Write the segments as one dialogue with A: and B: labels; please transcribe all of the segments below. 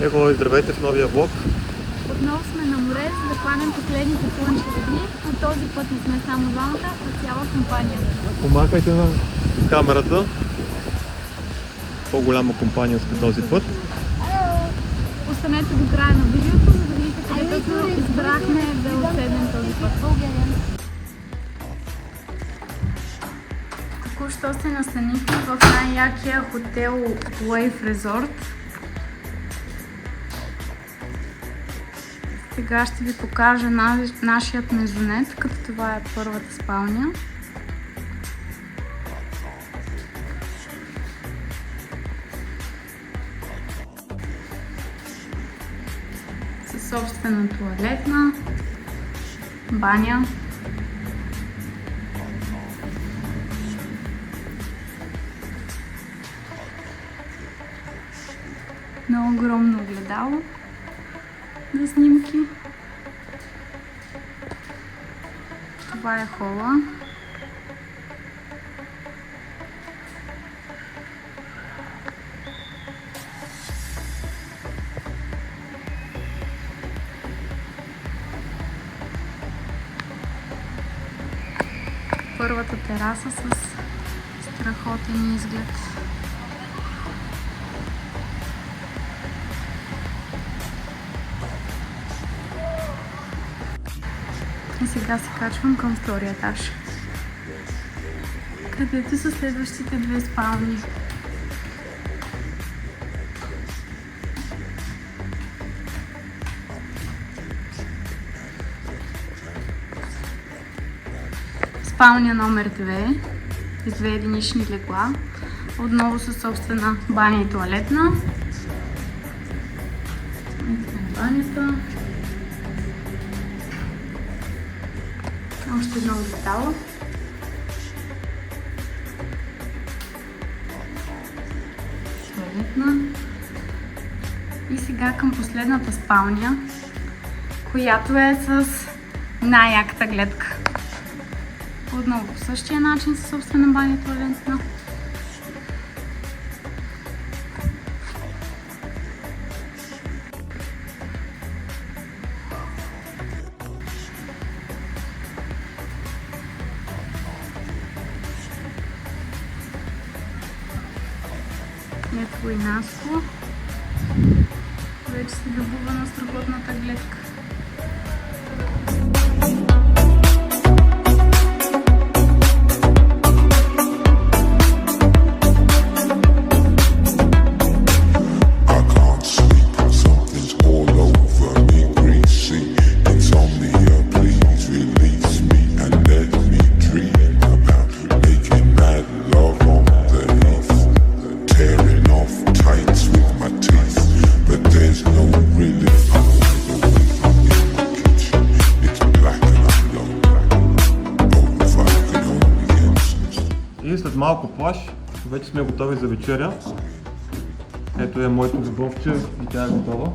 A: Его, здравейте в новия влог.
B: Отново сме на море, за да хванем последните слънчеви дни, но този път не сме само двамата, а цяла компания.
A: Помахайте на камерата. По-голяма компания сме този път.
B: Останете до края на видеото, за да видите къде точно избрахме да отседнем този път. Току-що се настанихме в най-якия хотел Wave Resort. Сега ще ви покажа нашият мезонет, като това е първата спалня. Със собствена тоалетна, баня. На огромно огледало за снимки. Това е хола. Първата тераса с страхотен изглед. И сега се качвам към втория етаж, където са следващите две спални. Спалня номер 2 с две единични легла, отново със собствена баня и тоалетна. Банята. Още едно огледало. Туалетна. И сега към последната спалня, която е с най-яката гледка. Отново по същия начин със собствена баня и туалетна. Ето го и Наско. Вече се любова на страхотната гледка.
A: И след малко плаж, вече сме готови за вечеря. Ето е моето любовче и тя е готова.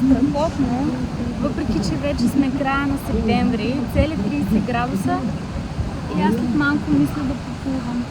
B: страхотно, въпреки че вече сме края на септември, цели 30 градуса и аз след малко мисля да поплувам.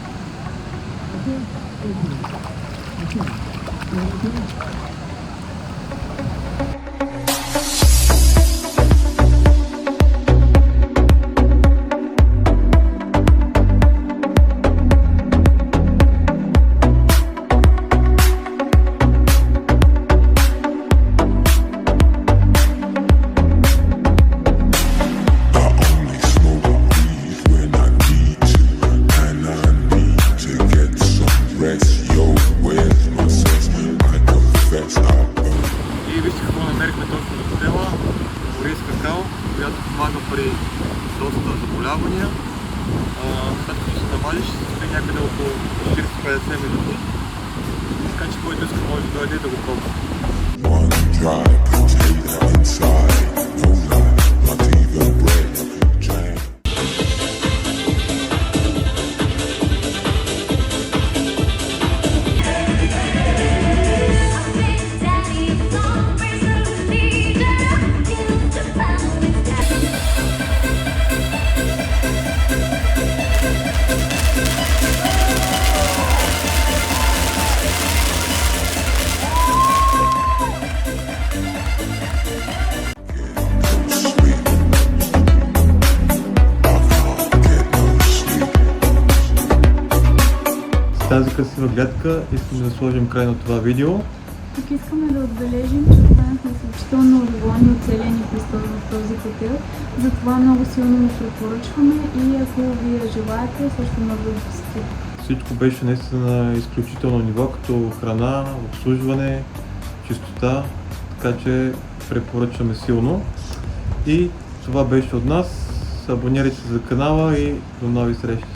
A: И вижте какво намерихме точно в хотела. Орис какао, която помага при доста заболявания. След като се навалиш, ще стои някъде около 40-50 минути. Така че който иска може да дойде да го пробва. С тази красива гледка искаме да сложим край на това видео.
B: Тук искаме да отбележим, че останахме изключително доволни от целия ни престой в този хотел. Затова много силно му препоръчваме и ако вие желаете, също може да го посетите.
A: Всичко беше наистина на изключително ниво, като храна, обслужване, чистота, така че препоръчваме силно. И това беше от нас. Абонирайте се за канала и до нови срещи!